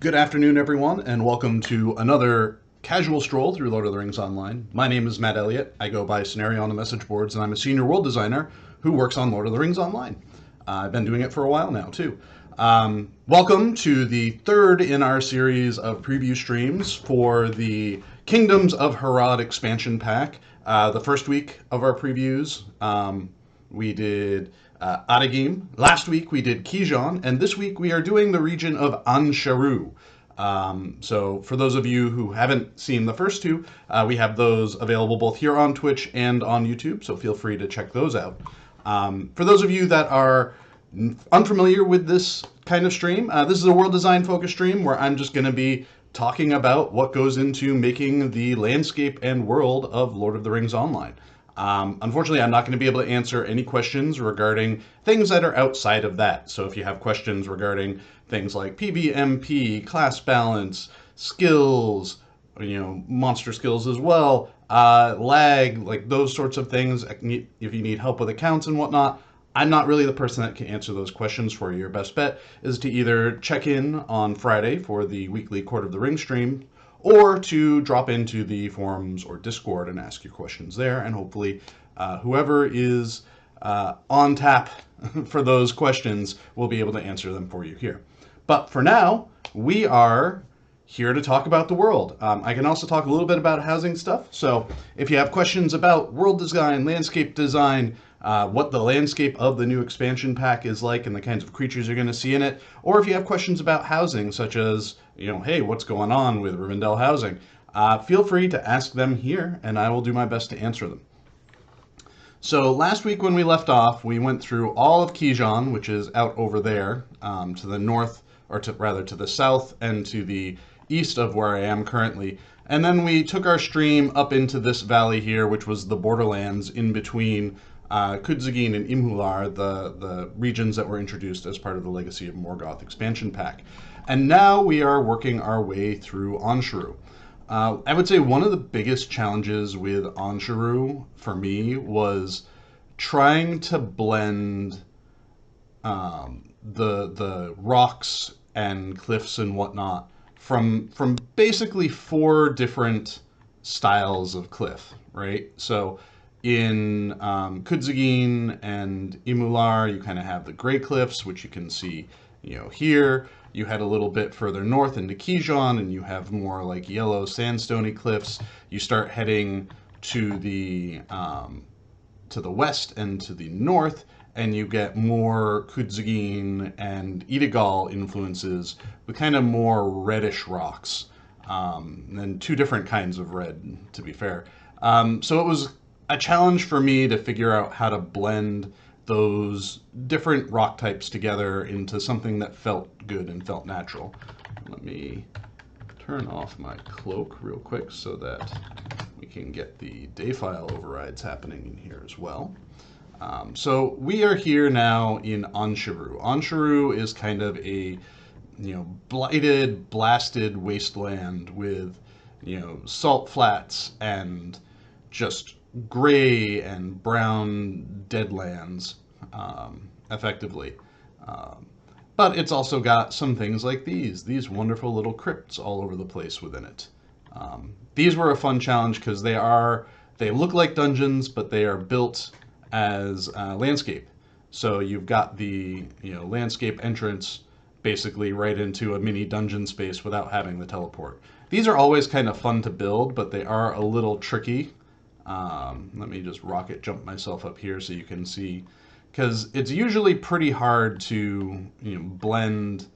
Good afternoon, everyone, and welcome to another casual stroll through Lord of the Rings Online. My name is Matt Elliott. I go by Scenario on the message boards, and I'm a senior world designer who works on Lord of the Rings Online. I've been doing it for a while now, too. Welcome to the third in our series of preview streams for the Kingdoms of Harad expansion pack. The first week of our previews, we did Adagim. Last week we did Kijon, and this week we are doing the region of Shêru. So for those of you who haven't seen the first two, we have those available both here on Twitch and on YouTube, so feel free to check those out. For those of you that are unfamiliar with this kind of stream, this is a world design focused stream where I'm just going to be talking about what goes into making the landscape and world of Lord of the Rings Online. Unfortunately, I'm not going to be able to answer any questions regarding things that are outside of that. So if you have questions regarding things like PvMP, class balance, skills, monster skills as well, lag, like those sorts of things, if you need help with accounts and whatnot, I'm not really the person that can answer those questions for you. Your best bet is to either check in on Friday for the weekly Court of the Ring stream, or to drop into the forums or Discord and ask your questions there, and hopefully whoever is on tap for those questions will be able to answer them for you here. But for now, we are here to talk about the world. I can also talk a little bit about housing stuff, so if you have questions about world design, landscape design, what the landscape of the new expansion pack is like and the kinds of creatures you're going to see in it, or if you have questions about housing, such as, hey, what's going on with Rivendell housing, feel free to ask them here, and I will do my best to answer them. So last week when we left off, we went through all of Kijon, which is out over there, to the north, or rather to the south and to the east of where I am currently. And then we took our stream up into this valley here, which was the borderlands in between Kudzagin and Imhular, the regions that were introduced as part of the Legacy of Morgoth expansion pack. And now we are working our way through Shêru. I would say one of the biggest challenges with Shêru for me was trying to blend the rocks and cliffs and whatnot from basically 4 different styles of cliff, right? So in Kudzagin and Imhular, you kind of have the gray cliffs, which you can see, here. You head a little bit further north into Kijon, and you have more like yellow sandstony cliffs. You start heading to the west and to the north, and you get more Kudzagin and Idigal influences with kind of more reddish rocks, and 2 different kinds of red, to be fair. So it was a challenge for me to figure out how to blend those different rock types together into something that felt good and felt natural. Let me turn off my cloak real quick so that we can get the day file overrides happening in here as well. So we are here now in Shêru. Shêru is kind of a blighted, blasted wasteland with salt flats and just gray and brown deadlands, effectively. But it's also got some things like these wonderful little crypts all over the place within it. These were a fun challenge because they look like dungeons, but they are built as landscape. So you've got the landscape entrance basically right into a mini dungeon space without having the teleport. These are always kind of fun to build, but they are a little tricky. Let me just rocket jump myself up here so you can see, because it's usually pretty hard to blend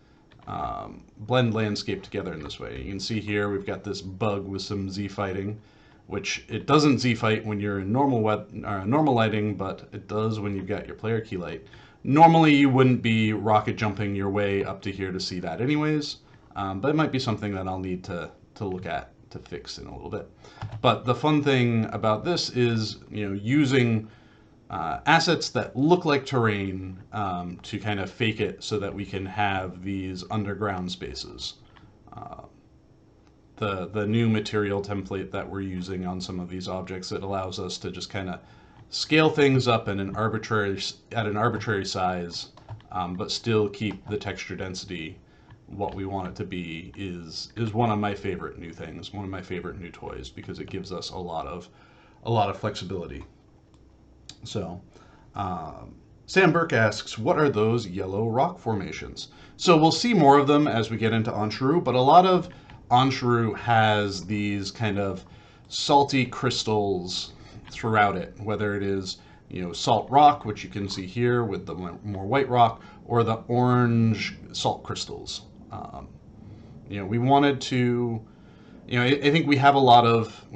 landscape together in this way. You can see here we've got this bug with some Z fighting, which it doesn't Z fight when you're in normal lighting, but it does when you've got your player key light. Normally you wouldn't be rocket jumping your way up to here to see that anyways, but it might be something that I'll need to look at to fix in a little bit. But the fun thing about this is, using assets that look like terrain to kind of fake it so that we can have these underground spaces. The new material template that we're using on some of these objects, it allows us to just kind of scale things up at an arbitrary size, but still keep the texture density what we want it to be is one of my favorite new things, one of my favorite new toys, because it gives us a lot of flexibility. So, Sam Burke asks, what are those yellow rock formations? So we'll see more of them as we get into Shêru, but a lot of Shêru has these kind of salty crystals throughout it, whether it is, salt rock, which you can see here with the more white rock, or the orange salt crystals. We wanted to, I think we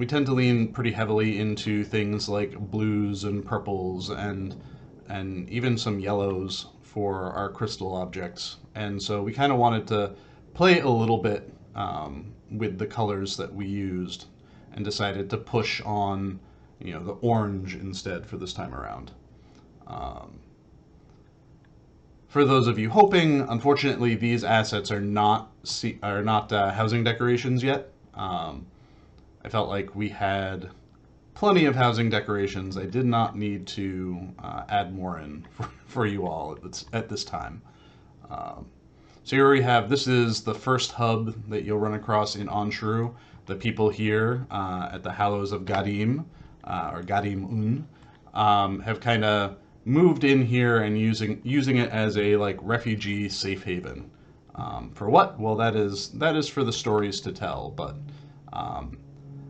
tend to lean pretty heavily into things like blues and purples and even some yellows for our crystal objects. And so we kind of wanted to play a little bit with the colors that we used and decided to push on, the orange instead for this time around. For those of you hoping, unfortunately, these assets are not housing decorations yet. I felt like we had plenty of housing decorations. I did not need to add more in for you all at this time. So here we have, this is the first hub that you'll run across in Shêru. The people here at the Hallows of Gadim, or Gadim Un, have kind of moved in here and using it as a refugee safe haven. For what? Well, that is for the stories to tell, but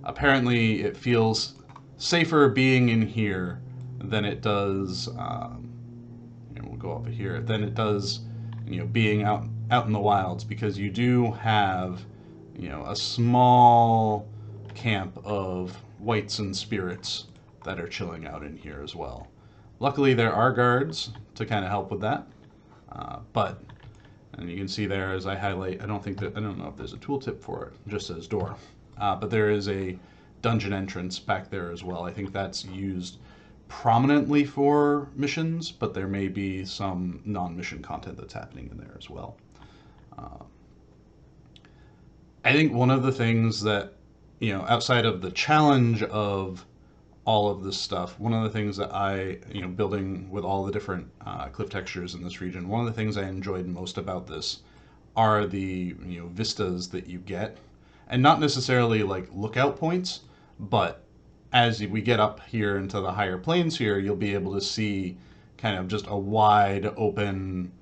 apparently it feels safer being in here than it does, we'll go over here, than it does, being out in the wilds, because you do have, a small camp of wights and spirits that are chilling out in here as well. Luckily, there are guards to kind of help with that, and you can see there as I highlight, I don't know if there's a tooltip for it, it just says door. But there is a dungeon entrance back there as well. I think that's used prominently for missions, but there may be some non-mission content that's happening in there as well. I think one of the things that, outside of the challenge of all of this stuff, one of the things that I, building with all the different cliff textures in this region, one of the things I enjoyed most about this are the, vistas that you get. And not necessarily like lookout points, but as we get up here into the higher plains here, you'll be able to see kind of just a wide open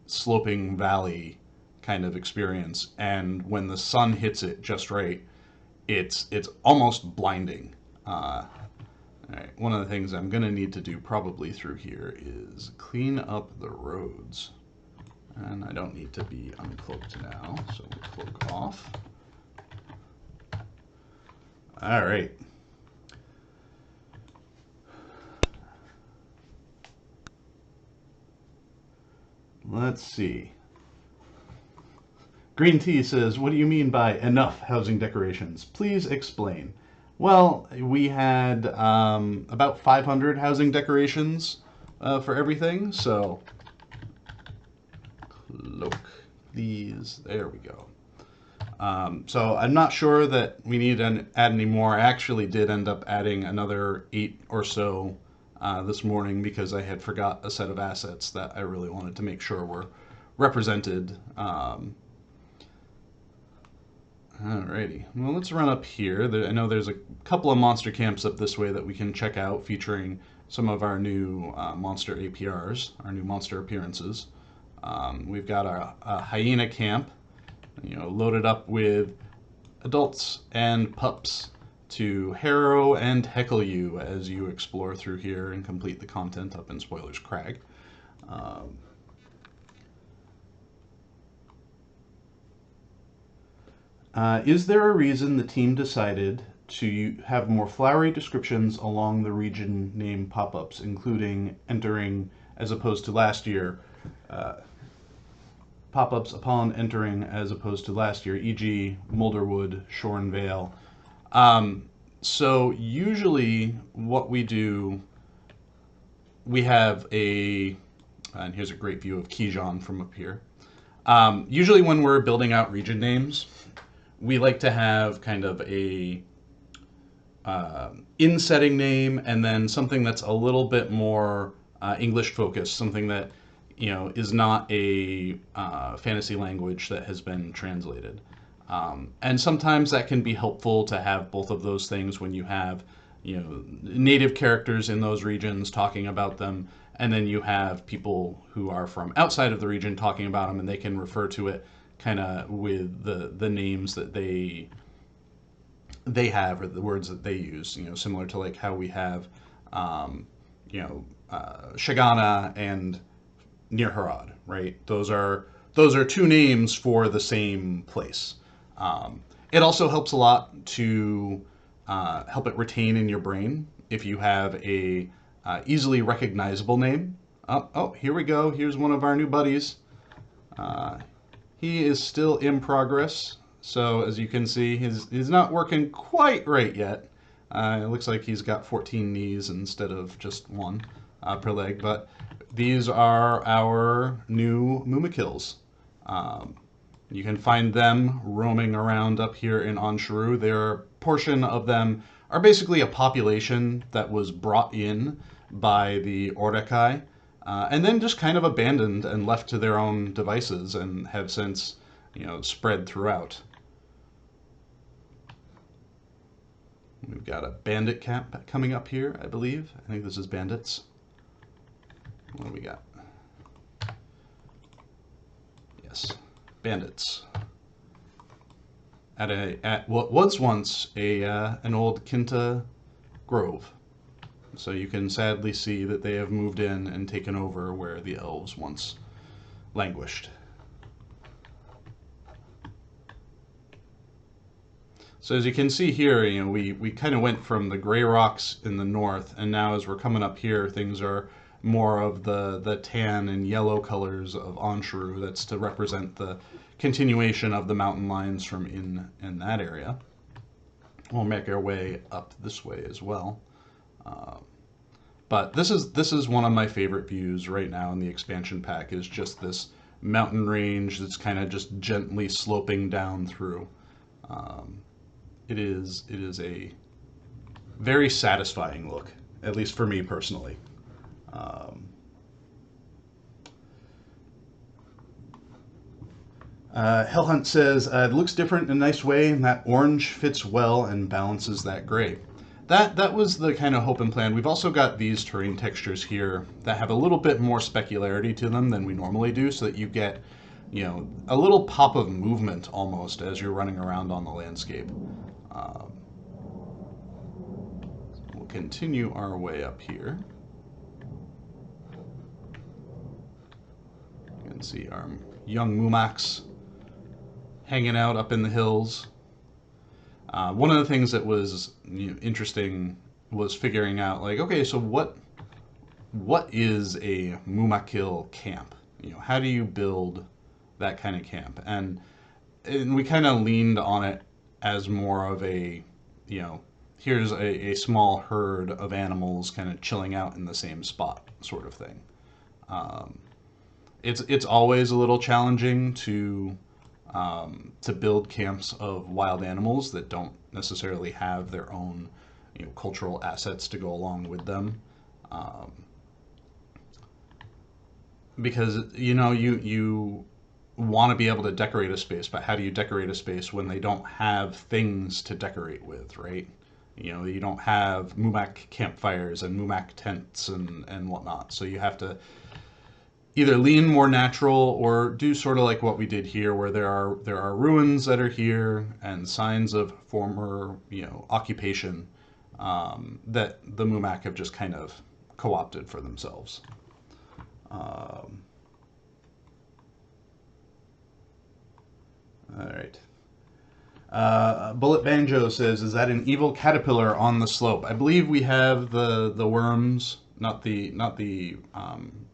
sloping valley kind of experience. And when the sun hits it just right, it's almost blinding. All right, one of the things I'm going to need to do probably through here is clean up the roads. And I don't need to be uncloaked now, so we'll cloak off. All right. Let's see. Green Tea says, what do you mean by enough housing decorations? Please explain. Well, we had about 500 housing decorations for everything, so cloak these. There we go. So I'm not sure that we need to add any more. I actually did end up adding another 8 or so this morning because I had forgot a set of assets that I really wanted to make sure were represented. Alrighty, well, let's run up here. I know there's a couple of monster camps up this way that we can check out, featuring some of our new monster APRs, our new monster appearances. We've got a hyena camp, loaded up with adults and pups to harrow and heckle you as you explore through here and complete the content up in Spoilers Crag. Is there a reason the team decided to have more flowery descriptions along the region name pop-ups, including entering as opposed to last year, pop-ups upon entering as opposed to last year, e.g. Molderwood, Shorn Vale? So usually what we do, we have and here's a great view of Kijan from up here. Usually when we're building out region names, we like to have kind of a in-setting name and then something that's a little bit more English focused, something that is not a fantasy language that has been translated. And sometimes that can be helpful to have both of those things when you have, native characters in those regions talking about them, and then you have people who are from outside of the region talking about them, and they can refer to it kind of with the names that they have, or the words that they use. Similar to like how we have, Shagana and Near Harad, right? Those are two names for the same place. It also helps a lot to help it retain in your brain if you have a easily recognizable name. Oh, here we go. Here's one of our new buddies. He is still in progress, so as you can see, he's not working quite right yet. It looks like he's got 14 knees instead of just one per leg, but these are our new Mumakills. You can find them roaming around up here in Shêru. Their portion of them are basically a population that was brought in by the Ordekai, and then just kind of abandoned and left to their own devices, and have since, spread throughout. We've got a bandit camp coming up here, I believe. I think this is bandits. What do we got? Yes, bandits. At what was once an old Kinta grove. So you can sadly see that they have moved in and taken over where the elves once languished. So as you can see here, we kind of went from the gray rocks in the north, and now as we're coming up here, things are more of the tan and yellow colors of Shêru. That's to represent the continuation of the mountain lines from in that area. We'll make our way up this way as well. But this is one of my favorite views right now in the expansion pack, is just this mountain range that's kind of just gently sloping down through. It is a very satisfying look, at least for me personally. Hellhunt says, it looks different in a nice way, and that orange fits well and balances that gray. That was the kind of hope and plan. We've also got these terrain textures here that have a little bit more specularity to them than we normally do, so that you get, a little pop of movement almost as you're running around on the landscape. We'll continue our way up here. You can see our young Mumaks hanging out up in the hills. One of the things that was interesting was figuring out, like, okay, so what is a Mumakil camp? How do you build that kind of camp? And we kind of leaned on it as more of a, here's a small herd of animals kind of chilling out in the same spot sort of thing. It's always a little challenging to build camps of wild animals that don't necessarily have their own cultural assets to go along with them, because you want to be able to decorate a space, but how do you decorate a space when they don't have things to decorate with, right? You don't have Mumak campfires and Mumak tents and whatnot, so you have to either lean more natural or do sort of like what we did here, where there are ruins that are here and signs of former occupation that the Mumak have just kind of co-opted for themselves. All right. Bullet Banjo says, is that an evil caterpillar on the slope? I believe we have the worms, not the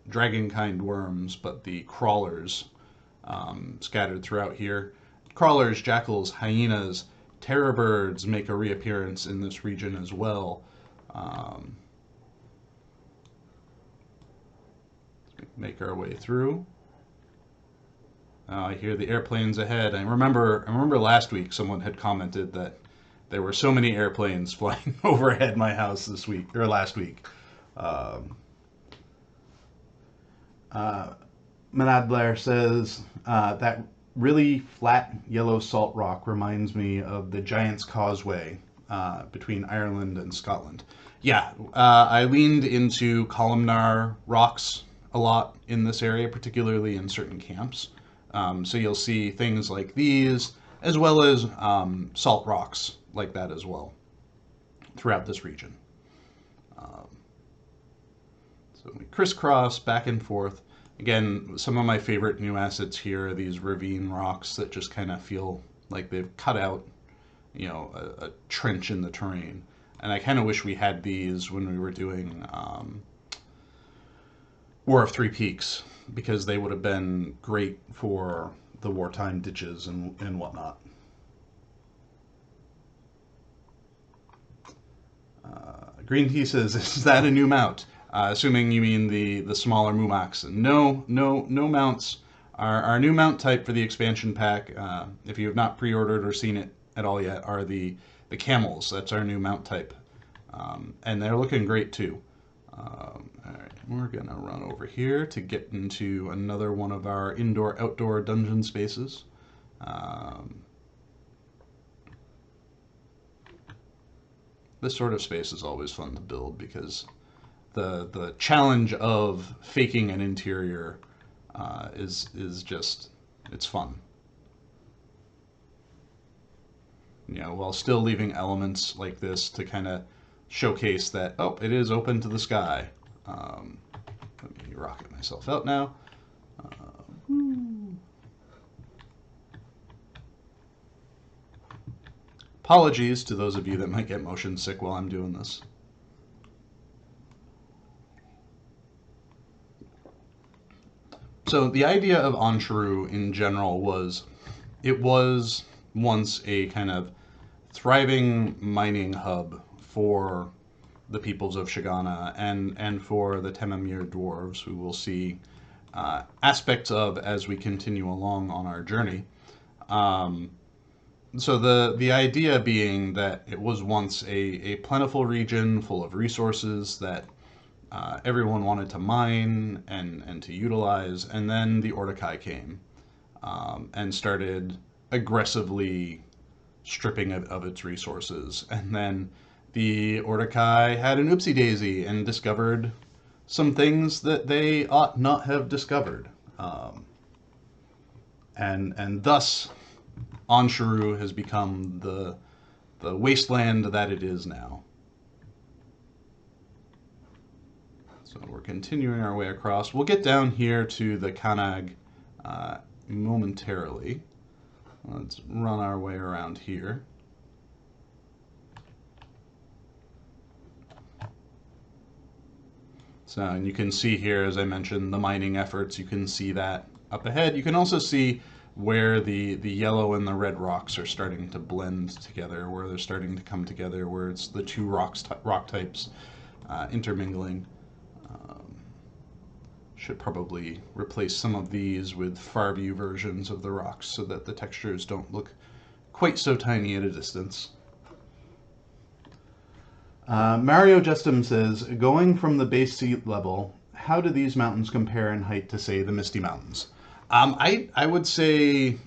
dragon kind worms, but the crawlers scattered throughout here. Crawlers, jackals, hyenas, terror birds make a reappearance in this region as well. Make our way through. I hear the airplanes ahead. I remember last week someone had commented that there were so many airplanes flying overhead my house this week, or last week. Manadler says that really flat yellow salt rock reminds me of the Giant's Causeway between Ireland and Scotland. Yeah, I leaned into columnar rocks a lot in this area, particularly in certain camps. So you'll see things like these, as well as salt rocks like that as well throughout this region. Um, so we crisscross back and forth. Again, some of my favorite new assets here are these ravine rocks that just kind of feel like they've cut out, a trench in the terrain. And I kind of wish we had these when we were doing War of Three Peaks, because they would have been great for the wartime ditches and whatnot. Green Tea says, "Is that a new mount?" Assuming you mean the smaller Mumax. No mounts. Our new mount type for the expansion pack, if you have not pre-ordered or seen it at all yet, are the camels. That's our new mount type, and they're looking great too. All right, we're gonna run over here to get into another one of our indoor-outdoor dungeon spaces. This sort of space is always fun to build because the challenge of faking an interior is just, it's fun. While still leaving elements like this to kind of showcase that, oh, it is open to the sky. Let me rocket myself out now. Apologies to those of you that might get motion sick while I'm doing this. So the idea of Shêru in general was, it was once a kind of thriving mining hub for the peoples of Shagana and for the Temamir dwarves, who we'll see aspects of as we continue along on our journey. So the idea being that it was once a plentiful region full of resources that everyone wanted to mine and to utilize, and then the Ordokai came and started aggressively stripping it of its resources. And then the Ordokai had an oopsie daisy and discovered some things that they ought not have discovered. And thus, Shêru has become the wasteland that it is now. So we're continuing our way across. We'll get down here to the Kanag momentarily. Let's run our way around here. So, and you can see here, as I mentioned, the mining efforts. You can see that up ahead. You can also see where the yellow and the red rocks are starting to blend together, where they're starting to come together, where it's the two rock types intermingling. Should probably replace some of these with far view versions of the rocks so that the textures don't look quite so tiny at a distance. Mario Justum says, going from the base sea level, how do these mountains compare in height to, say, the Misty Mountains? I would say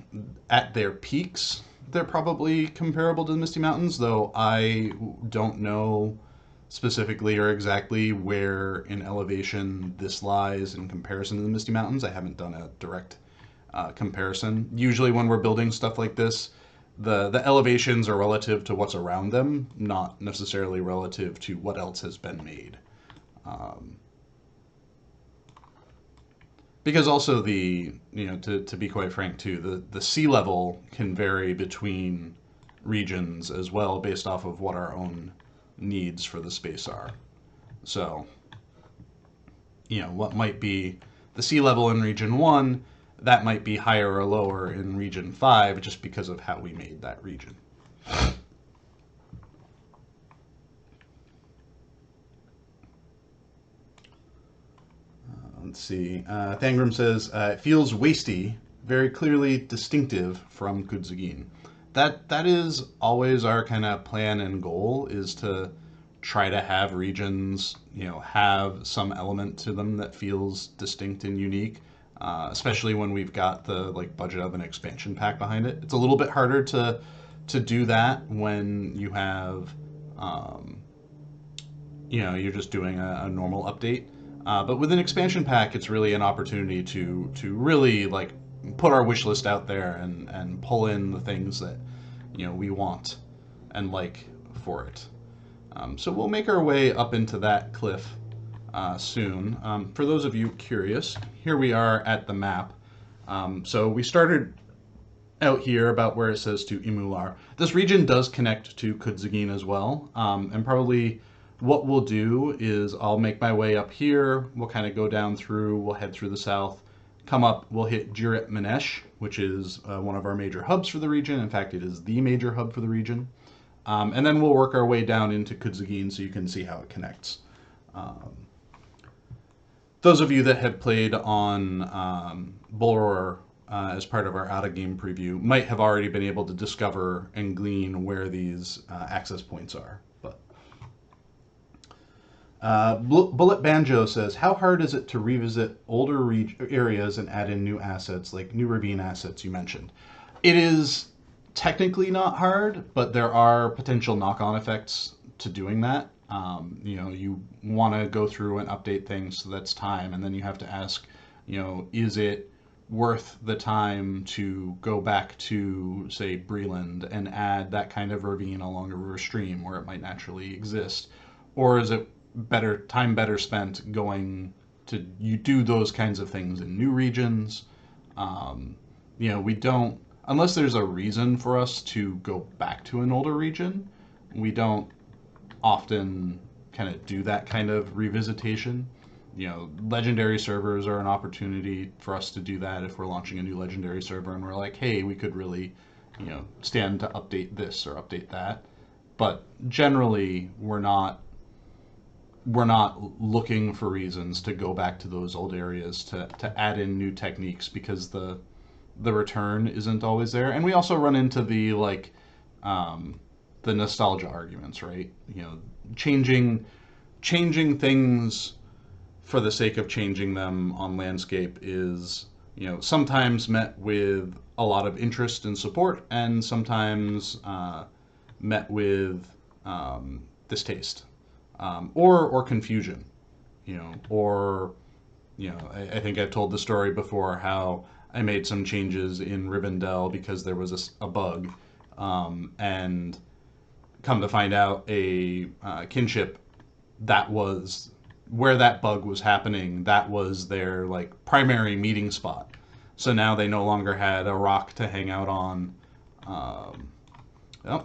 at their peaks, they're probably comparable to the Misty Mountains, though I don't know specifically or exactly where in elevation this lies in comparison to the Misty Mountains. I haven't done a direct comparison. Usually when we're building stuff like this, the elevations are relative to what's around them, not necessarily relative to what else has been made. Because also to be quite frank too, the sea level can vary between regions as well based off of what our own needs for the space are. So, what might be the sea level in region 1, that might be higher or lower in region 5 just because of how we made that region. Let's see. Thangram says, it feels wasty, very clearly distinctive from Kudzagin. That is always our kind of plan and goal, is to try to have regions, have some element to them that feels distinct and unique. especially when we've got the like budget of an expansion pack behind it. It's a little bit harder to do that when you have, um, you're just doing a normal update. But with an expansion pack, it's really an opportunity to really like put our wish list out there and pull in the things that we want and like for it. So we'll make our way up into that cliff soon. For those of you curious, here we are at the map. So we started out here about where it says to Imular. This region does connect to Kudzagin as well, and probably what we'll do is I'll make my way up here. We'll kind of go down through, we'll head through the south, come up, we'll hit Jiret Manesh, which is one of our major hubs for the region. In fact, it is the major hub for the region. And then we'll work our way down into Kudzagin so you can see how it connects. Those of you that have played on Bulroar as part of our out-of-game preview might have already been able to discover and glean where these access points are. Bullet Banjo says, how hard is it to revisit older areas and add in new assets, like new ravine assets you mentioned? It is technically not hard, but there are potential knock-on effects to doing that. You want to go through and update things, so that's time, and then you have to ask, is it worth the time to go back to, say, Breland and add that kind of ravine along a river stream where it might naturally exist? Or is it better spent going to you do those kinds of things in new regions? We don't, unless there's a reason for us to go back to an older region, we don't often kind of do that kind of revisitation. Legendary servers are an opportunity for us to do that if we're launching a new legendary server and we're like, hey, we could really, stand to update this or update that. But generally, we're not looking for reasons to go back to those old areas to add in new techniques, because the return isn't always there. And we also run into the nostalgia arguments, right? Changing things for the sake of changing them on landscape is, sometimes met with a lot of interest and support, and sometimes met with distaste. Or confusion, I think I've told the story before how I made some changes in Rivendell because there was a bug, and come to find out a kinship, that was where that bug was happening. That was their primary meeting spot. So now they no longer had a rock to hang out on.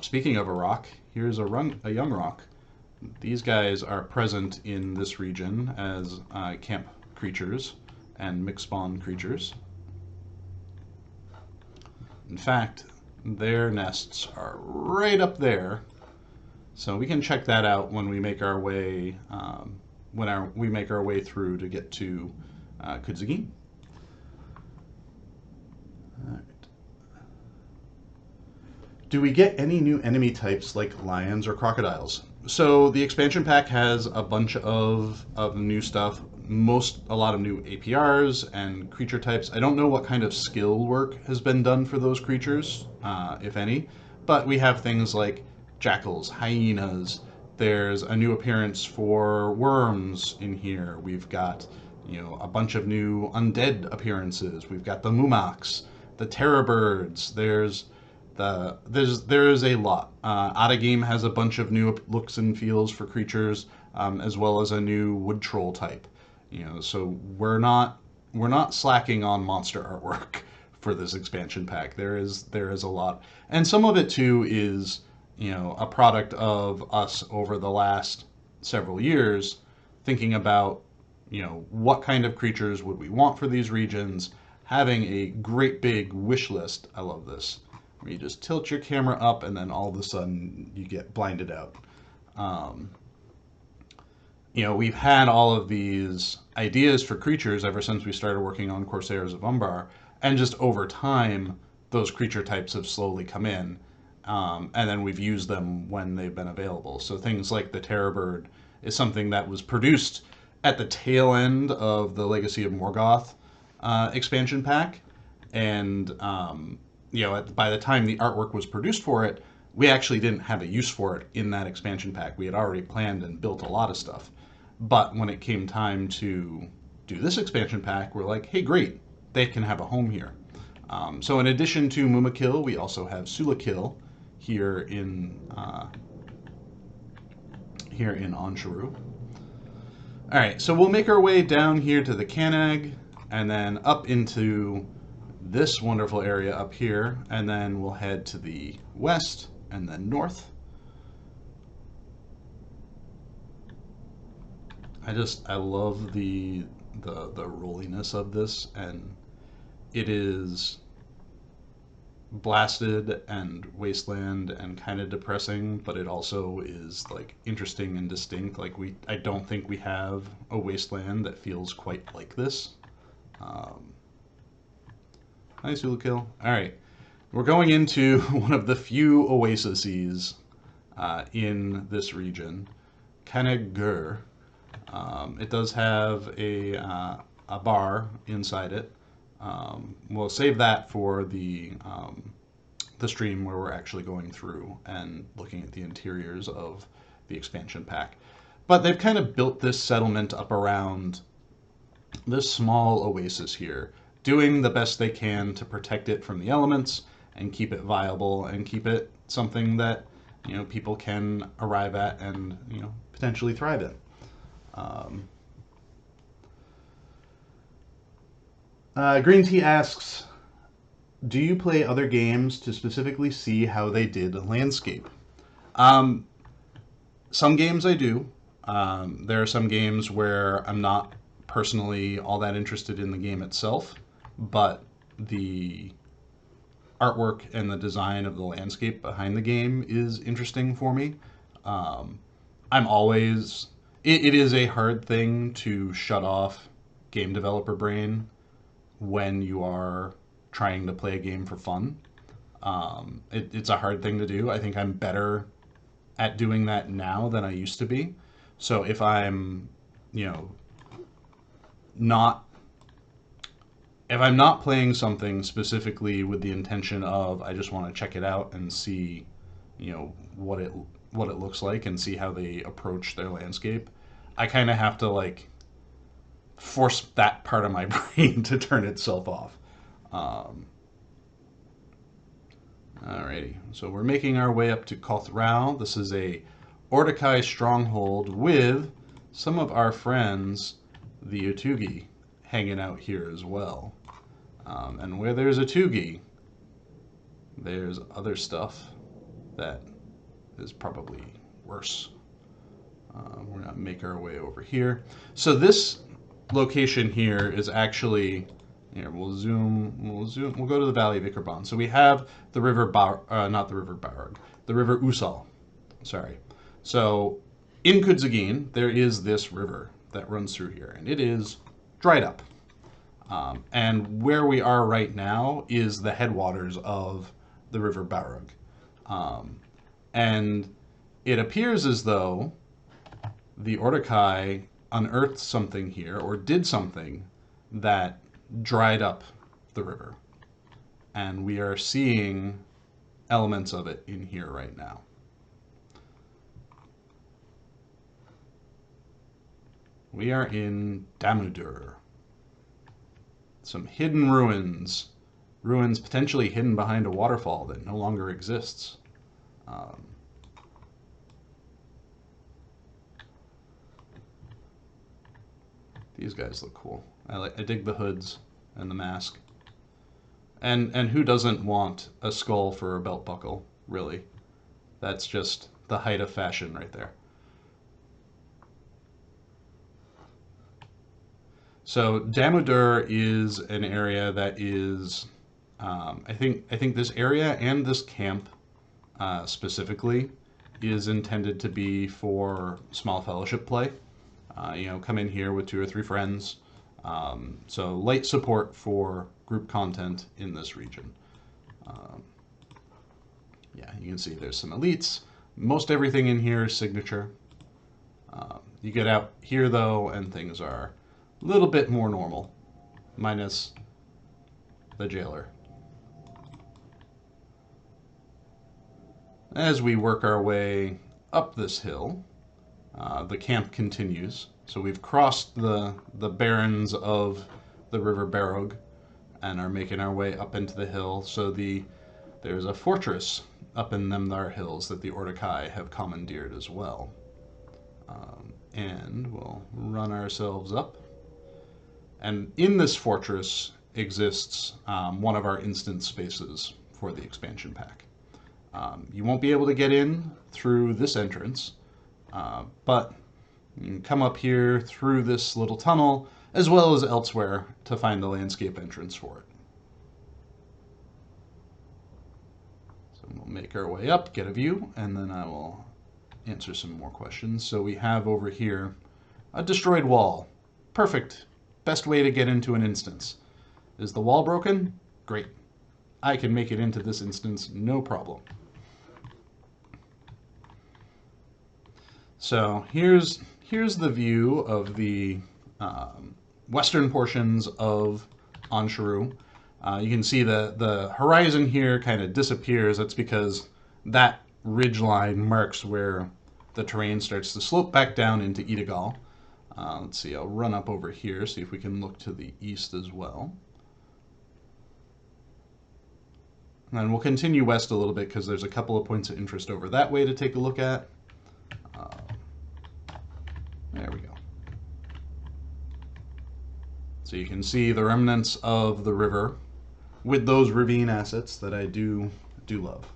Speaking of a rock, here's a young rock. These guys are present in this region as camp creatures and mixed spawn creatures. In fact, their nests are right up there, so we can check that out when we make our way we make our way through to get to Kudzagin. All right. Do we get any new enemy types like lions or crocodiles? So the expansion pack has a bunch of new stuff, a lot of new APRs and creature types. I don't know what kind of skill work has been done for those creatures, if any, but we have things like jackals, hyenas. There's a new appearance for worms in here. We've got, a bunch of new undead appearances. We've got the Mumaks, the terror birds. There is a lot. Out-of-game has a bunch of new looks and feels for creatures, as well as a new wood troll type. So we're not slacking on monster artwork for this expansion pack. There is a lot, and some of it too is a product of us over the last several years thinking about what kind of creatures would we want for these regions, having a great big wish list. I love this. You just tilt your camera up and then all of a sudden you get blinded out. We've had all of these ideas for creatures ever since we started working on Corsairs of Umbar, and just over time, those creature types have slowly come in, and then we've used them when they've been available. So things like the Terror Bird is something that was produced at the tail end of the Legacy of Morgoth, expansion pack, and by the time the artwork was produced for it, we actually didn't have a use for it in that expansion pack. We had already planned and built a lot of stuff, but when it came time to do this expansion pack, we're like, hey, great, they can have a home here. So in addition to Mumakil, we also have Sulakil here in Shêru. All right, so we'll make our way down here to the Canag, and then up into this wonderful area up here, and then we'll head to the west and then north. I love the rolliness of this, and it is blasted and wasteland and kind of depressing, but it also is like interesting and distinct. Like I don't think we have a wasteland that feels quite like this. Nice Sulakil. All right, we're going into one of the few oases in this region, Canag. It does have a bar inside it. We'll save that for the stream where we're actually going through and looking at the interiors of the expansion pack. But they've kind of built this settlement up around this small oasis here, doing the best they can to protect it from the elements and keep it viable and keep it something that people can arrive at and potentially thrive in. Green Tea asks, do you play other games to specifically see how they did landscape? Some games I do. There are some games where I'm not personally all that interested in the game itself, but the artwork and the design of the landscape behind the game is interesting for me. It is a hard thing to shut off game developer brain when you are trying to play a game for fun. It's a hard thing to do. I think I'm better at doing that now than I used to be. So if I'm, not playing something specifically with the intention of I just want to check it out and see, what it looks like and see how they approach their landscape, I kind of have to force that part of my brain to turn itself off. Alrighty, so we're making our way up to Cothrau. This is a Ordekai stronghold with some of our friends, the Utugi, hanging out here as well. And where there's a Tugi, there's other stuff that is probably worse. We're going to make our way over here. So this location here is actually, here, we'll go to the Valley of Ikerban. So we have the river, not the river Barag, the river Usal, sorry. So in Kudzagin, there is this river that runs through here, and it is dried up. And where we are right now is the headwaters of the river Barag. And it appears as though the Ordekai unearthed something here, or did something that dried up the river. And we are seeing elements of it in here right now. We are in Damodar. Some hidden ruins. Ruins potentially hidden behind a waterfall that no longer exists. These guys look cool. I dig the hoods and the mask. And who doesn't want a skull for a belt buckle, really? That's just the height of fashion right there. So Damodar is an area that is, I think this area and this camp specifically is intended to be for small fellowship play. Come in here with 2 or 3 friends. So light support for group content in this region. Yeah, you can see there's some elites. Most everything in here is signature. You get out here though, and things are a little bit more normal. minus the jailer. As we work our way up this hill, the camp continues. So we've crossed the barrens of the River Barrog and are making our way up into the hill. So there's a fortress up in them there hills that the Ordokai have commandeered as well. And we'll run ourselves up. And in this fortress exists one of our instance spaces for the expansion pack. You won't be able to get in through this entrance, but you can come up here through this little tunnel as well as elsewhere to find the landscape entrance for it. So we'll make our way up, get a view, and then I will answer some more questions. So we have over here a destroyed wall. Perfect. Best way to get into an instance. Is the wall broken? Great. I can make it into this instance, no problem. So here's the view of the western portions of Shêru. You can see the horizon here kind of disappears. That's because that ridge line marks where the terrain starts to slope back down into Idagal. Let's see, I'll run up over here, see if we can look to the east as well. And then we'll continue west a little bit because there's a couple of points of interest over that way to take a look at. There we go. So you can see the remnants of the river with those ravine assets that I do love.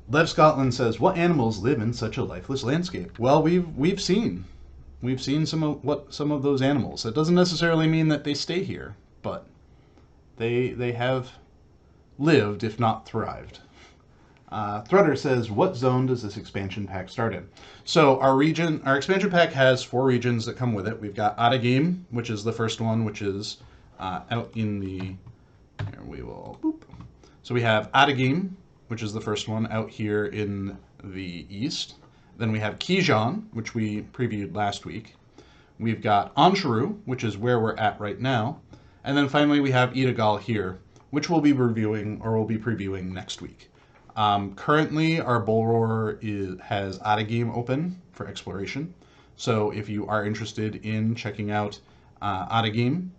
Lev Scotland says, "What animals live in such a lifeless landscape?" Well, we've seen some of those animals. That doesn't necessarily mean that they stay here, but they have lived, if not thrived. Thrutter says, "What zone does this expansion pack start in?" So our expansion pack has 4 regions that come with it. We've got Adagim, which is the first one, which is out in the. Here we will. Boop. So we have Adagim, which is the first one out here in the east. Then we have Kijan, which we previewed last week. We've got Shêru, which is where we're at right now. And then finally we have Idagal here, which we'll be reviewing or we'll be previewing next week. Currently, our bull roar has Adagim open for exploration. So if you are interested in checking out Adagim,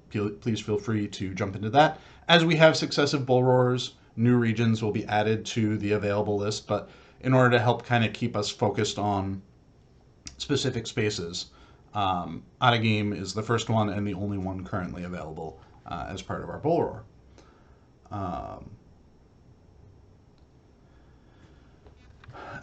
please feel free to jump into that. As we have successive bull roars, new regions will be added to the available list. But in order to help kind of keep us focused on specific spaces, Adagim is the first one and the only one currently available as part of our bull roar.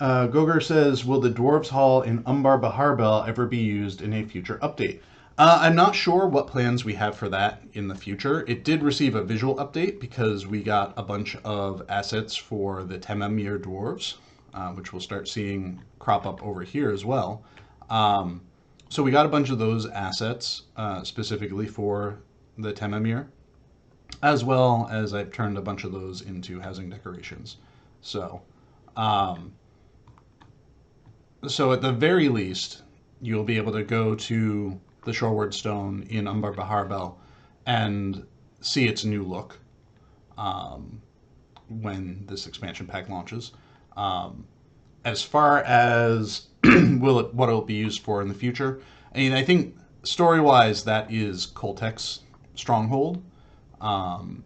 Goger says, "Will the Dwarves Hall in Umbar Baharbel ever be used in a future update?" I'm not sure what plans we have for that in the future. It did receive a visual update because we got a bunch of assets for the Temamir Dwarves, which we'll start seeing crop up over here as well. So we got a bunch of those assets specifically for the Temamir, as well as I've turned a bunch of those into housing decorations. So at the very least, you'll be able to go to the Shoreward Stone in Umbar Baharbel and see its new look when this expansion pack launches. As far as what it'll be used for in the future, I mean, I think story-wise that is Koltek's stronghold.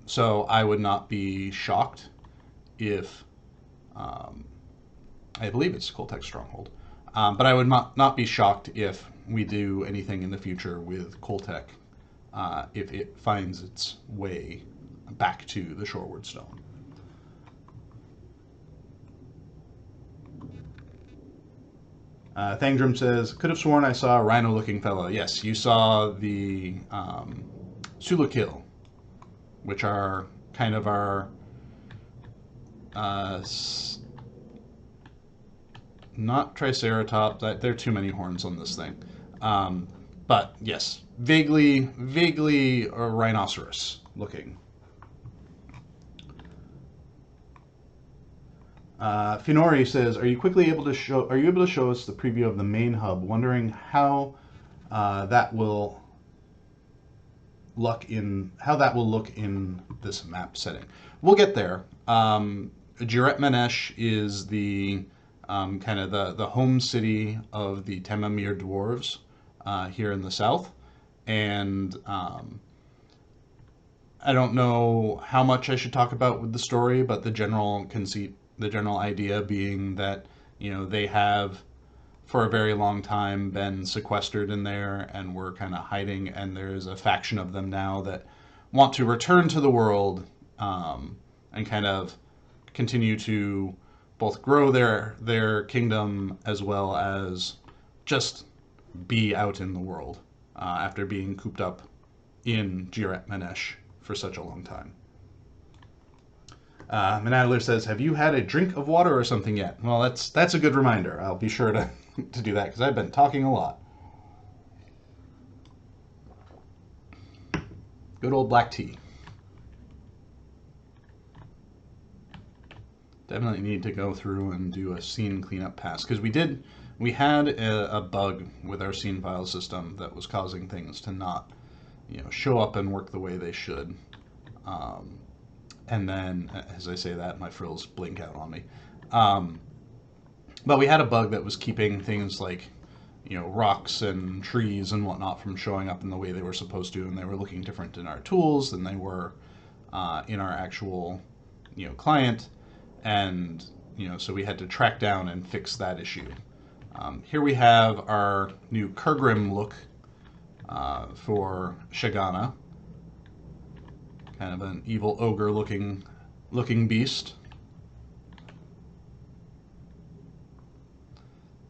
So I would not be shocked if I believe it's Koltek's stronghold. But I would not be shocked if we do anything in the future with Koltek if it finds its way back to the Shoreward Stone. Thangdrum says, "Could have sworn I saw a rhino-looking fellow." Yes, you saw the Sulukil, which are kind of our not Triceratops. There are too many horns on this thing. But yes, vaguely a rhinoceros looking. Finori says, "Are you able to show us the preview of the main hub? Wondering how that will will look in this map setting. We'll get there. Jiret Manesh is the kind of the home city of the Temamir dwarves here in the south, and I don't know how much I should talk about with the story, but the general conceit, the general idea being that, they have for a very long time been sequestered in there and were kind of hiding, and there's a faction of them now that want to return to the world and kind of continue to both grow their kingdom as well as just be out in the world after being cooped up in Jiret Manesh for such a long time. Manadler says, "Have you had a drink of water or something yet?" Well, that's a good reminder. I'll be sure to do that because I've been talking a lot. Good old black tea. Definitely need to go through and do a scene cleanup pass because we had a bug with our scene file system that was causing things to not show up and work the way they should. And then, as I say that, my frills blink out on me. But we had a bug that was keeping things like, rocks and trees and whatnot from showing up in the way they were supposed to, and they were looking different in our tools than they were in our actual, client. And, so we had to track down and fix that issue. Here we have our new Kurgrim look for Shagana. Kind of an evil ogre looking beast.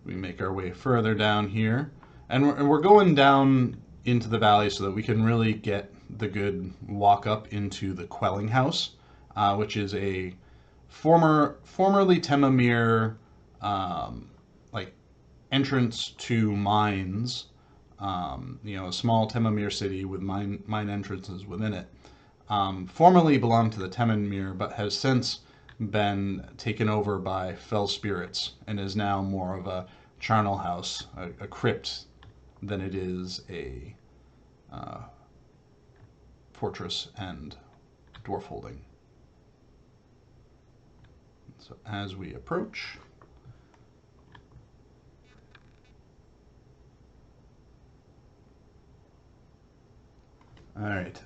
We make our way further down here, and we're going down into the valley so that we can really get the good walk up into the Quelling House, which is a formerly Temamir like entrance to mines. A small Temamir city with mine entrances within it. Formerly belonged to the Temamir, but has since been taken over by fell spirits and is now more of a charnel house, a crypt, than it is a fortress and dwarf holding. So as we approach, all right.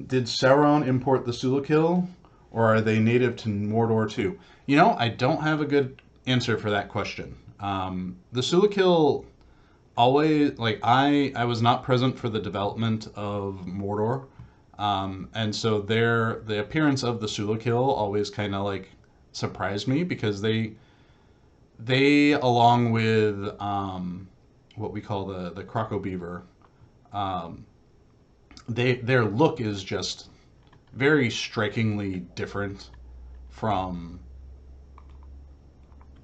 Did Sauron import the Sulakil, or are they native to Mordor too? I don't have a good answer for that question. The Sulakil always, I was not present for the development of Mordor, and so the appearance of the Sulakil always kind of surprised me because they along with what we call the Croco Beaver. Their look is just very strikingly different from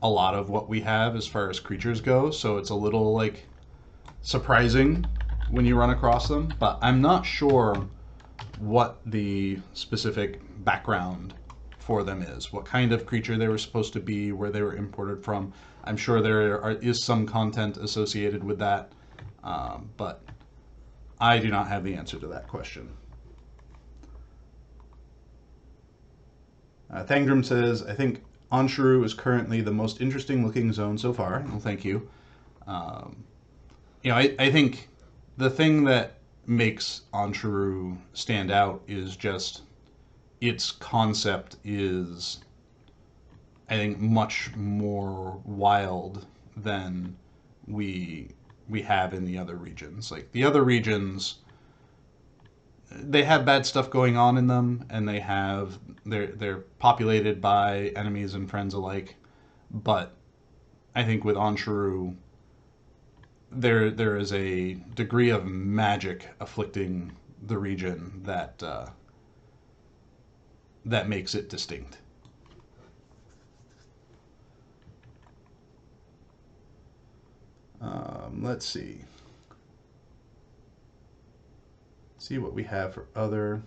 a lot of what we have as far as creatures go, so it's a little surprising when you run across them, but I'm not sure what the specific background for them is, what kind of creature they were supposed to be, where they were imported from. I'm sure there is some content associated with that, but I do not have the answer to that question. Thangrim says, "I think Shêru is currently the most interesting looking zone so far." Well, thank you. I think the thing that makes Shêru stand out is just its concept is, I think, much more wild than we have in the other regions. The other regions, they have bad stuff going on in them, and they're populated by enemies and friends alike. But I think with Shêru, there is a degree of magic afflicting the region that makes it distinct. Let's see. See what we have for other.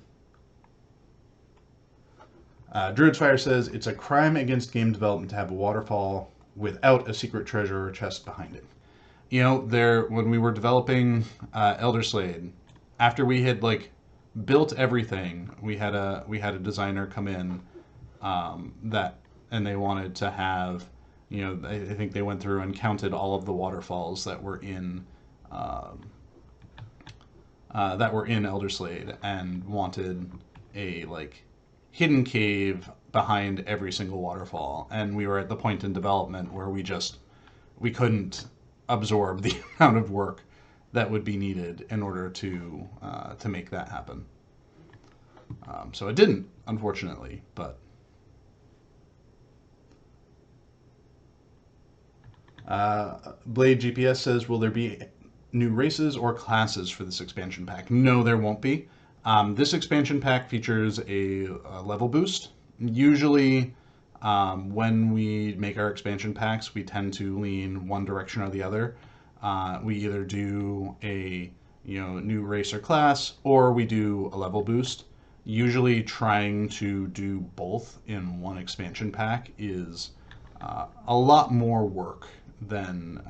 Druid's Fire says, "It's a crime against game development to have a waterfall without a secret treasure or chest behind it." When we were developing Elder Slade, after we had built everything. We had a designer come in that, and they wanted to have, I think they went through and counted all of the waterfalls that were in Elderslade, and wanted a like hidden cave behind every single waterfall. And we were at the point in development where we couldn't absorb the amount of work that would be needed in order to make that happen. So it didn't, unfortunately, but Blade GPS says, will there be new races or classes for this expansion pack? No, there won't be. This expansion pack features a level boost. Usually, when we make our expansion packs, we tend to lean one direction or the other. We either do a new race or class, or we do a level boost. Usually, trying to do both in one expansion pack is a lot more work than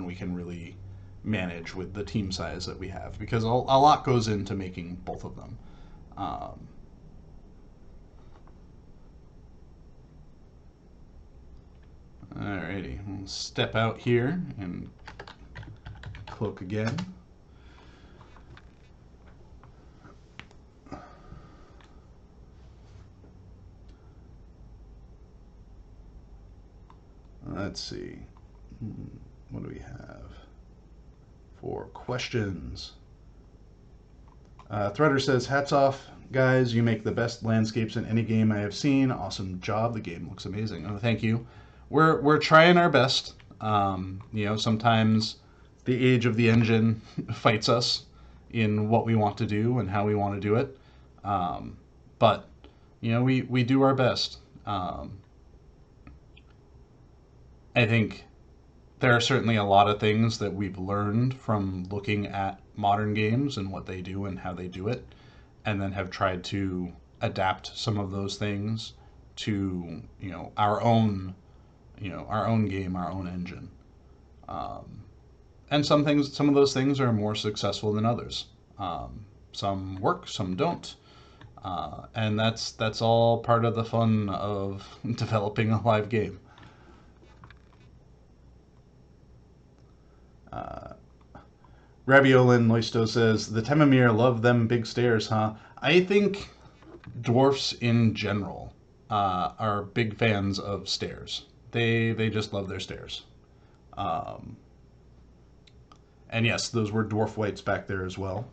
we can really manage with the team size that we have, because a lot goes into making both of them. Alrighty, we'll step out here and cloak again. Let's see. What do we have for questions? Threader says, hats off, guys. You make the best landscapes in any game I have seen. Awesome job. The game looks amazing. Oh, thank you. We're trying our best. Sometimes the age of the engine fights us in what we want to do and how we want to do it. But we do our best. I think there are certainly a lot of things that we've learned from looking at modern games and what they do and how they do it, and then have tried to adapt some of those things to our own game, our own engine. And some of those things are more successful than others. Some work, some don't. And that's all part of the fun of developing a live game. Raviolin Loisto says, the Temamir love them big stairs, huh? I think dwarfs in general are big fans of stairs. They just love their stairs. And yes, those were dwarf whites back there as well.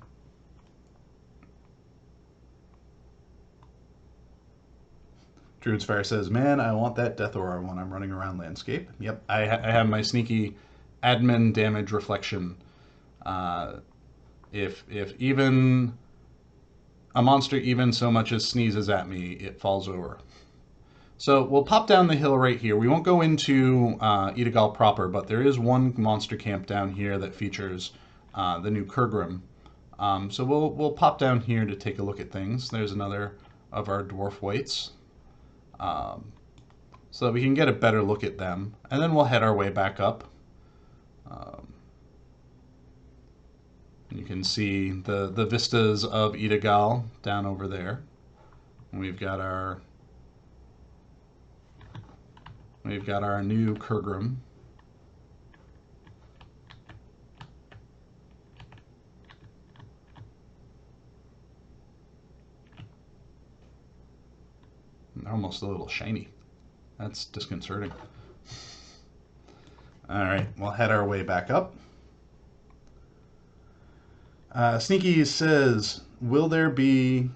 Druid's Fire says, man, I want that Death Aura when I'm running around landscape. Yep, I have my sneaky admin damage reflection. If even a monster even so much as sneezes at me, it falls over. So we'll pop down the hill right here. We won't go into Idagal proper, but there is one monster camp down here that features the new Kurgrim. So we'll pop down here to take a look at things. There's another of our dwarf whites, so that we can get a better look at them, and then we'll head our way back up. You can see the vistas of Idagal down over there. We've got our new Kurgrim. They're almost a little shiny. That's disconcerting. All right, we'll head our way back up. Sneaky says, will there be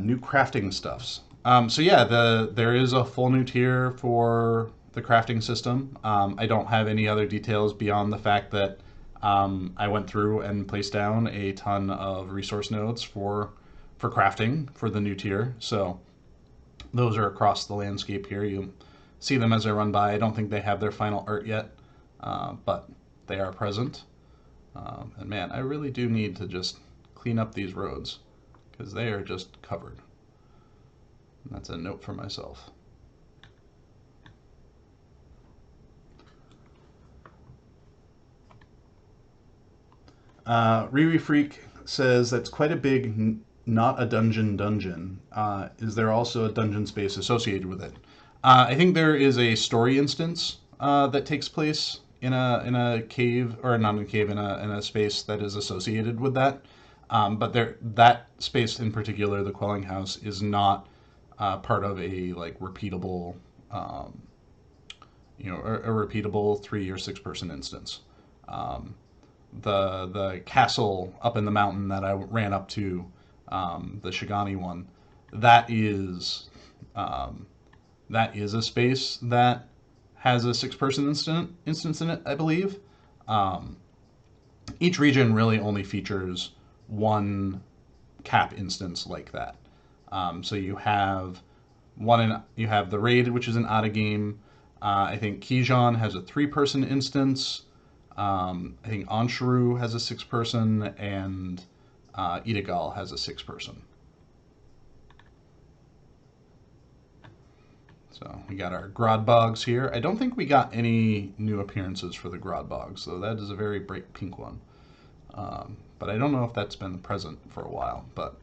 new crafting stuffs? So yeah, there is a full new tier for the crafting system. I don't have any other details beyond the fact that I went through and placed down a ton of resource nodes for crafting for the new tier. So those are across the landscape here. You see them as I run by. I don't think they have their final art yet, but they are present. And man, I really do need to just clean up these roads because they are just covered. And that's a note for myself. Riri Freak says that's quite a big not a dungeon, is there also a dungeon space associated with it? I think there is a story instance that takes place in a cave, or not in a cave, in a space that is associated with that. But that space in particular, the Quelling House, is not part of a like repeatable, um, a repeatable 3 or 6 person instance. Um, the castle up in the mountain that I ran up to, the Shigani one, that is um, that is a space that has a 6 person instance in it, I believe. Um, each region really only features one cap instance like that. So you have the raid, which is an Ada game. I think Kijan has a 3 person instance. I think Shêru has a 6 person, and Idagal has a 6 person. So we got our Grodbogs here. I don't think we got any new appearances for the Grodbogs, so that is a very bright pink one. But I don't know if that's been present for a while. But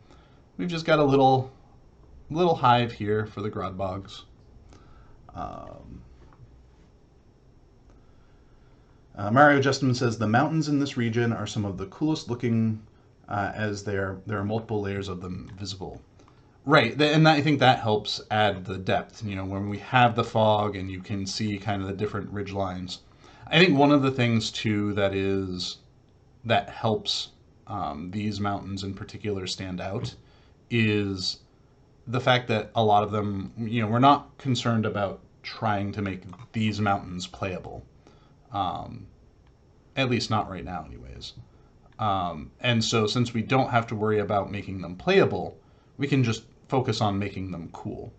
we've just got a little hive here for the Grodbogs. Mario Justin says the mountains in this region are some of the coolest looking, as there are multiple layers of them visible. Right, and I think that helps add the depth. When we have the fog and you can see kind of the different ridge lines. I think one of the things too that helps these mountains in particular stand out is the fact that a lot of them, we're not concerned about trying to make these mountains playable. At least not right now, anyways. And so since we don't have to worry about making them playable, we can just focus on making them cool.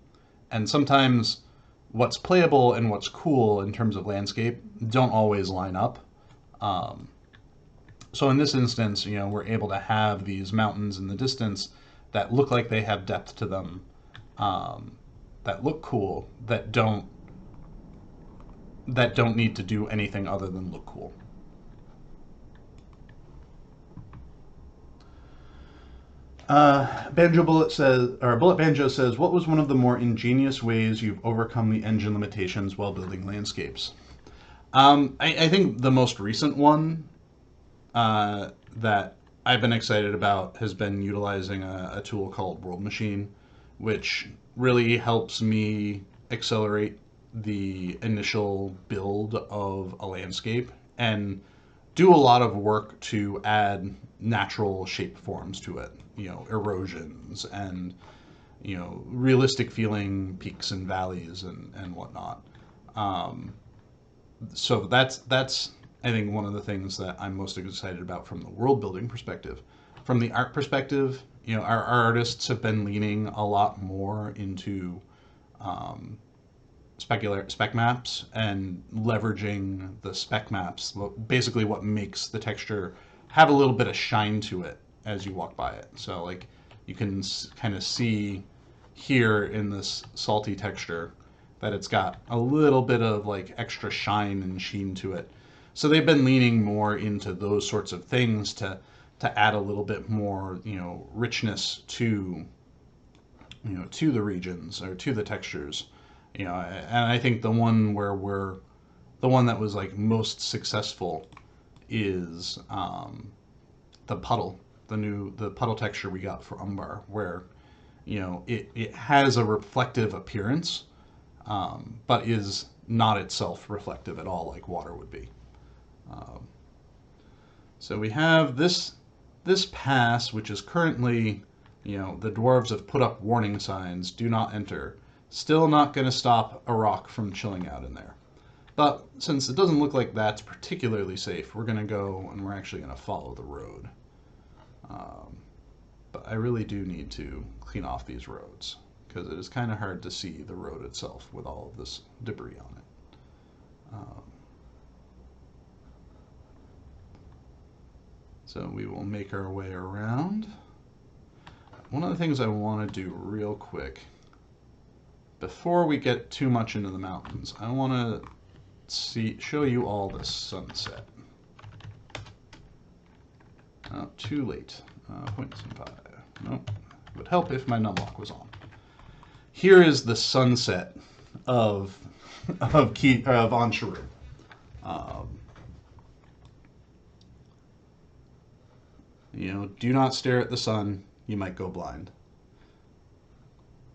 And sometimes what's playable and what's cool in terms of landscape don't always line up. So in this instance, we're able to have these mountains in the distance that look like they have depth to them, that look cool, that don't need to do anything other than look cool. Bullet Banjo says, what was one of the more ingenious ways you've overcome the engine limitations while building landscapes? I think the most recent one that I've been excited about has been utilizing a tool called World Machine, which really helps me accelerate the initial build of a landscape and do a lot of work to add natural shape forms to it, erosions and, realistic feeling peaks and valleys and whatnot. So that's I think one of the things that I'm most excited about from the world building perspective. From the art perspective, our artists have been leaning a lot more into spec maps and leveraging the spec maps, basically what makes the texture have a little bit of shine to it as you walk by it. So like you can kind of see here in this salty texture that it's got a little bit of like extra shine and sheen to it. So they've been leaning more into those sorts of things to add a little bit more, richness to the regions or to the textures. And I think the one that was like most successful is the puddle, the puddle texture we got for Umbar, where it has a reflective appearance, but is not itself reflective at all like water would be. So we have this pass, which is currently, the dwarves have put up warning signs, do not enter. Still not going to stop a rock from chilling out in there. But since it doesn't look like that's particularly safe, we're going to go and we're actually going to follow the road. But I really do need to clean off these roads because it is kind of hard to see the road itself with all of this debris on it. So we will make our way around. One of the things I want to do real quick, before we get too much into the mountains, I want to show you all the sunset. Oh, too late. 0.75. Nope. It would help if my numlock was on. Here is the sunset of on Shêru. Do not stare at the sun. You might go blind.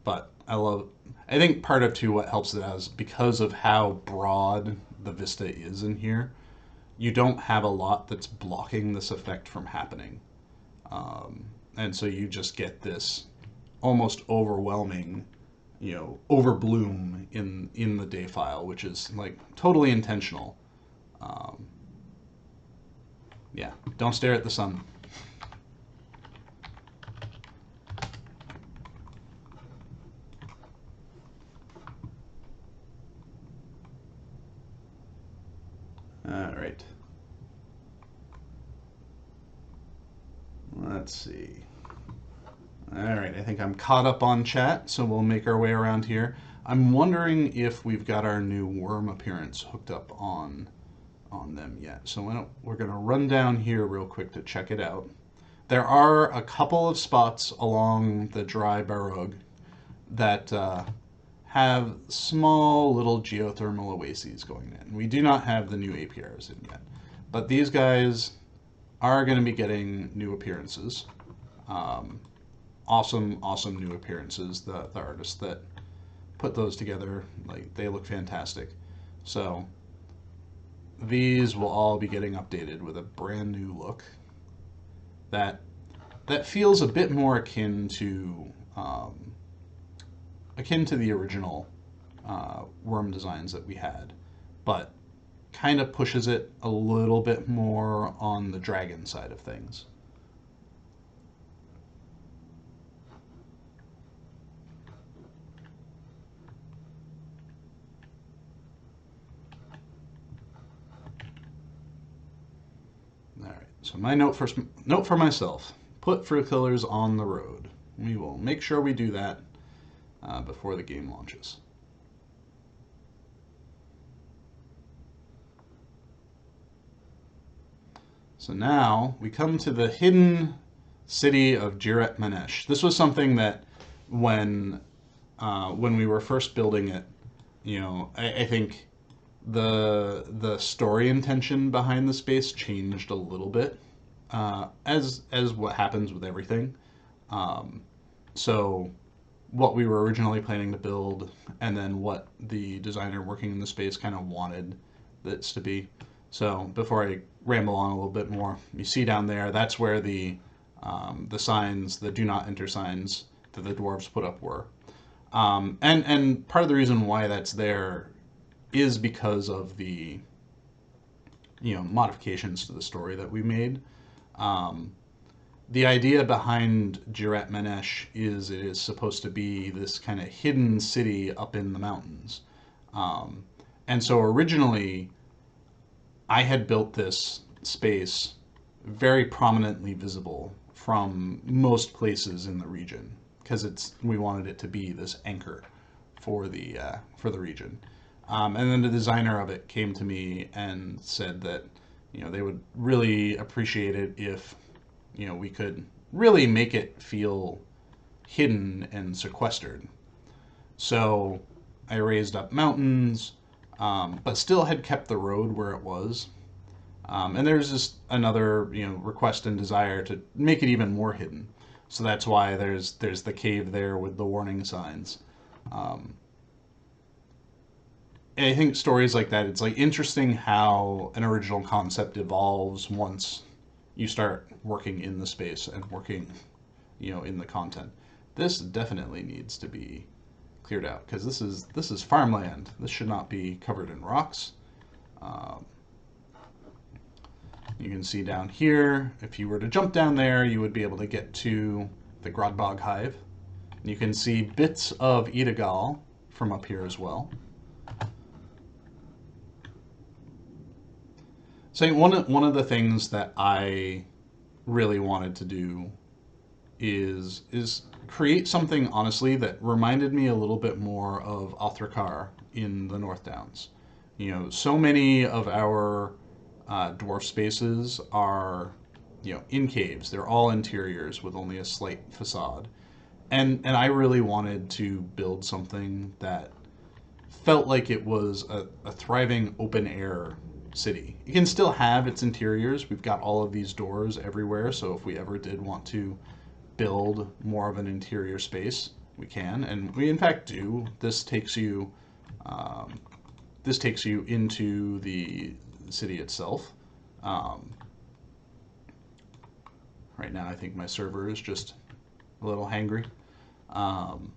But I think part of too what helps it out is because of how broad the vista is in here, you don't have a lot that's blocking this effect from happening. And so you just get this almost overwhelming, overbloom in the day file, which is like totally intentional. Yeah, don't stare at the sun. All right. Let's see. All right, I think I'm caught up on chat, so we'll make our way around here. I'm wondering if we've got our new worm appearance hooked up on them yet. So we're going to run down here real quick to check it out. There are a couple of spots along the dry Barug that have small little geothermal oases going in. We do not have the new APRs in yet, but these guys are going to be getting new appearances. Awesome new appearances. The artists that put those together, like, they look fantastic. So these will all be getting updated with a brand new look that feels a bit more akin to the original worm designs that we had, but kind of pushes it a little bit more on the dragon side of things. All right, so my note for myself: put fruit killers on the road. We will make sure we do that before the game launches. So now we come to the hidden city of Jiret Manesh. This was something that when we were first building it, I think the story intention behind the space changed a little bit, as what happens with everything. So what we were originally planning to build, and then what the designer working in the space kind of wanted this to be. So before I ramble on a little bit more, you see down there, that's where the signs, the do not enter signs that the dwarves put up were. And part of the reason why that's there is because of the modifications to the story that we made. The idea behind Jiret Manesh is it is supposed to be this kind of hidden city up in the mountains. And so originally, I had built this space very prominently visible from most places in the region, because we wanted it to be this anchor for the region. And then the designer of it came to me and said that they would really appreciate it if we could really make it feel hidden and sequestered. So I raised up mountains, but still had kept the road where it was. And there's just another request and desire to make it even more hidden. So that's why there's the cave there with the warning signs. I think stories like that, it's like interesting how an original concept evolves once you start working in the space and working, in the content. This definitely needs to be cleared out, because this is farmland. This should not be covered in rocks. You can see down here, if you were to jump down there, you would be able to get to the Grodbog Hive. You can see bits of Idagal from up here as well. So one of the things that I really wanted to do is create something, honestly, that reminded me a little bit more of Athrakar in the North Downs. So many of our dwarf spaces are, in caves. They're all interiors with only a slight facade. and I really wanted to build something that felt like it was a thriving open air city. You can still have its interiors. We've got all of these doors everywhere, so if we ever did want to build more of an interior space, we can, and we in fact do. Um, this takes you into the city itself. Um, right now, I think my server is just a little hangry. Um,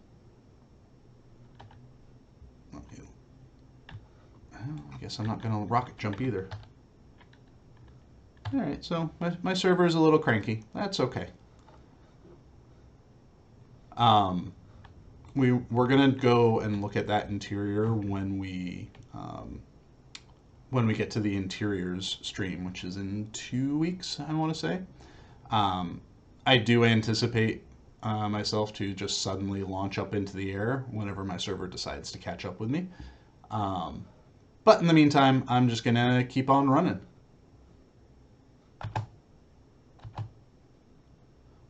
I guess I'm not going to rocket jump either. All right, so my server is a little cranky. That's okay. We're gonna go and look at that interior when we get to the interiors stream, which is in 2 weeks, I want to say. I do anticipate myself to just suddenly launch up into the air whenever my server decides to catch up with me. But in the meantime, I'm just gonna keep on running.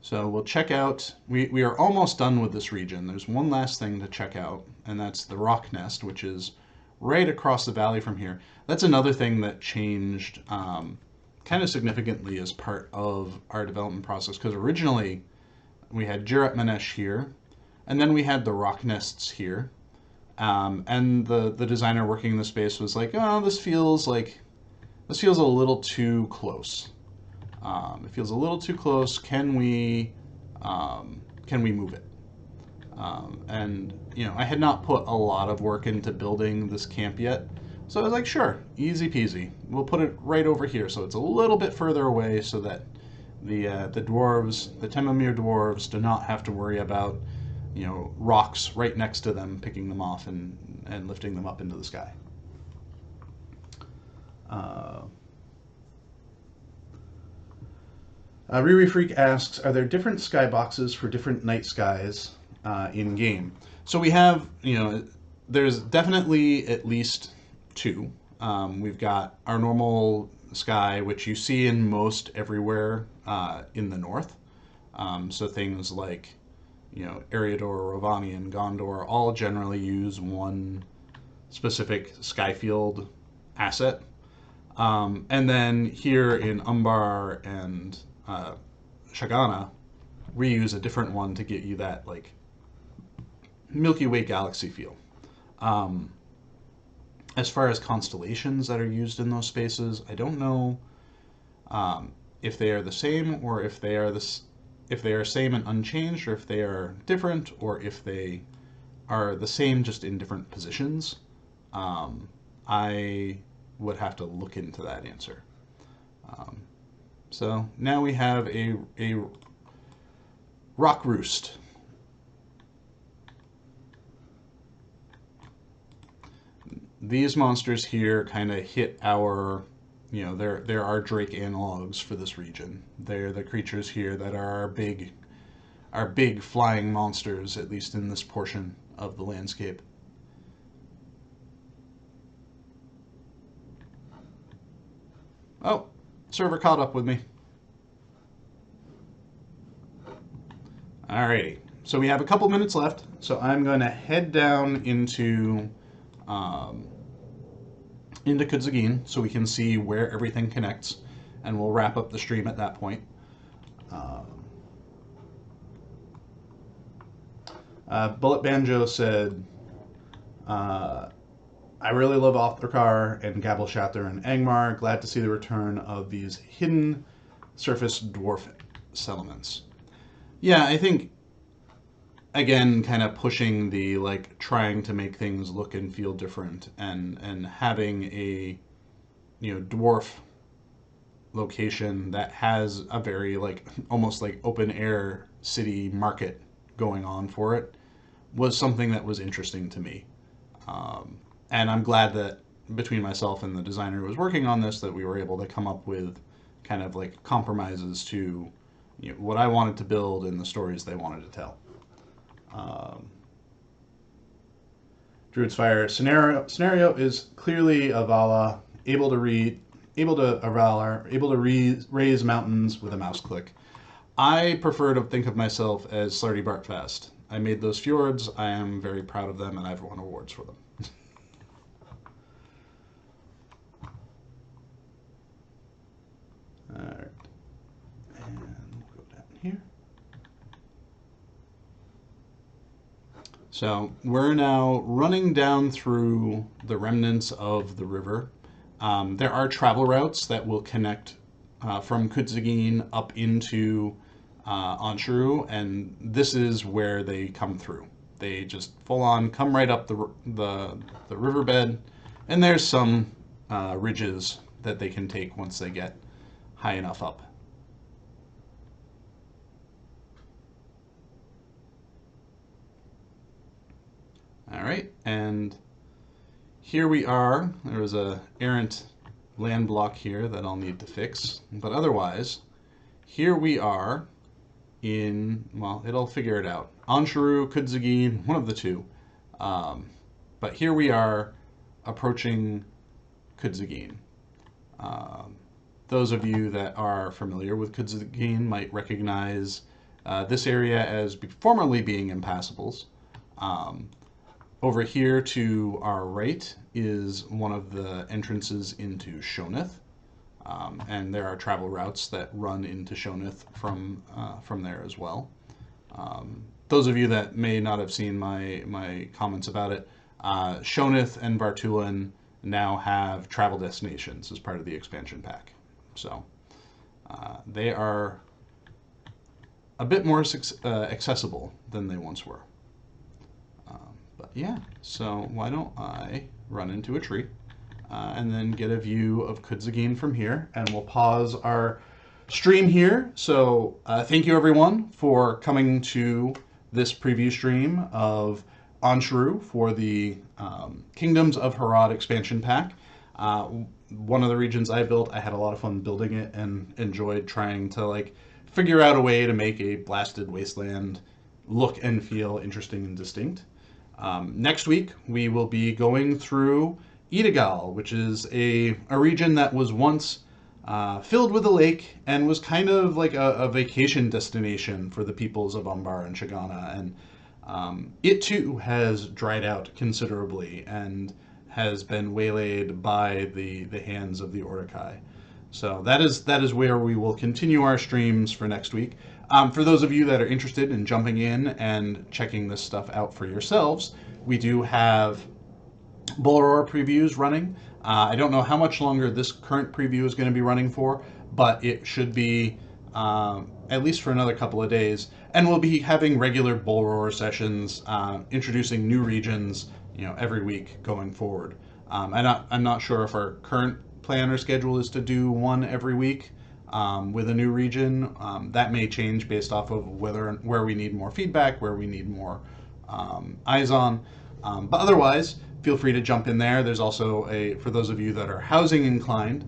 So we'll check out, we are almost done with this region. There's one last thing to check out, and that's the rock nest, which is right across the valley from here. That's another thing that changed kind of significantly as part of our development process, because originally we had Jirat Manesh here, and then we had the rock nests here. And the designer working in the space was like, oh, this feels a little too close. It feels a little too close. Can we move it? And I had not put a lot of work into building this camp yet, so I was like, sure, easy peasy. We'll put it right over here, so it's a little bit further away, so that the dwarves, the Temamir dwarves, do not have to worry about rocks right next to them, picking them off and lifting them up into the sky. Riri Freak asks, are there different skyboxes for different night skies in game? So we have, there's definitely at least two. We've got our normal sky, which you see in most everywhere in the north. So things like, Eriador, Rovani, and Gondor all generally use one specific Skyfield asset. And then here in Umbar and Shagana, we use a different one to get you that like Milky Way galaxy feel. As far as constellations that are used in those spaces, I don't know if they are the same, or if they are same and unchanged, or if they are different, or if they are the same just in different positions. I would have to look into that answer. So now we have a rock roost. These monsters here kind of hit our, they're our Drake analogs for this region. They're the creatures here that are our big flying monsters, at least in this portion of the landscape. Oh, server caught up with me. Alrighty, so we have a couple minutes left, so I'm going to head down into Kudzagin so we can see where everything connects, and we'll wrap up the stream at that point. Bullet Banjo said, I really love Othrakar and Gabble Shatter and Angmar. Glad to see the return of these hidden surface dwarf settlements. Yeah, I think, again, kind of pushing the, like, trying to make things look and feel different, and having a, dwarf location that has a very, like, almost like open air city market going on for it was something that was interesting to me. And I'm glad that between myself and the designer who was working on this, that we were able to come up with kind of like compromises to what I wanted to build and the stories they wanted to tell. Druid's Fire scenario is clearly Avala, able to raise mountains with a mouse click. I prefer to think of myself as Slarty Bartfast. I made those fjords. I am very proud of them, and I've won awards for them. All right, and go down here. So we're now running down through the remnants of the river. There are travel routes that will connect from Kudzagin up into Shêru, and this is where they come through. They just full on come right up the riverbed, and there's some ridges that they can take once they get high enough up. All right, and here we are. There was a errant land block here that I'll need to fix, but otherwise, here we are in, well, it'll figure it out. Shêru, Kudzagin, one of the two. But here we are approaching Kudzagin. Those of you that are familiar with Kudzagin might recognize this area as formerly being impassables. Over here to our right is one of the entrances into Shônith, and there are travel routes that run into Shônith from there as well. Those of you that may not have seen my comments about it, Shônith and Vartulan now have travel destinations as part of the expansion pack. So they are a bit more accessible than they once were. But yeah, so why don't I run into a tree and then get a view of Kudzagin from here, and we'll pause our stream here. So thank you everyone for coming to this preview stream of Shêru for the Kingdoms of Harad expansion pack. One of the regions I built, I had a lot of fun building it and enjoyed trying to figure out a way to make a blasted wasteland look and feel interesting and distinct. Next week, we will be going through Idagal, which is a region that was once filled with a lake and was kind of like a vacation destination for the peoples of Umbar and Shagana. And it too has dried out considerably and has been waylaid by the hands of the Uruk-hai. So that is where we will continue our streams for next week. For those of you that are interested in jumping in and checking this stuff out for yourselves, we do have Boloror previews running. I don't know how much longer this current preview is going to be running for, but it should be at least for another couple of days. And we'll be having regular Boloror sessions, introducing new regions, every week going forward. I'm not sure if our current plan or schedule is to do one every week. With a new region, that may change based off of where we need more feedback, where we need more eyes on. But otherwise, feel free to jump in there. There's also for those of you that are housing inclined,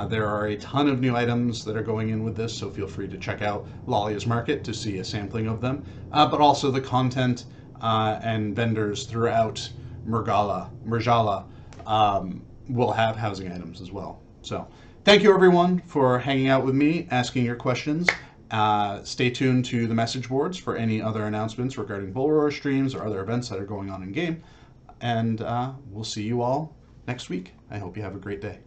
there are a ton of new items that are going in with this, so feel free to check out Lalia's Market to see a sampling of them. But also the content and vendors throughout Murjala will have housing items as well. So thank you everyone for hanging out with me, asking your questions. Stay tuned to the message boards for any other announcements regarding Boloror streams or other events that are going on in game. And we'll see you all next week. I hope you have a great day.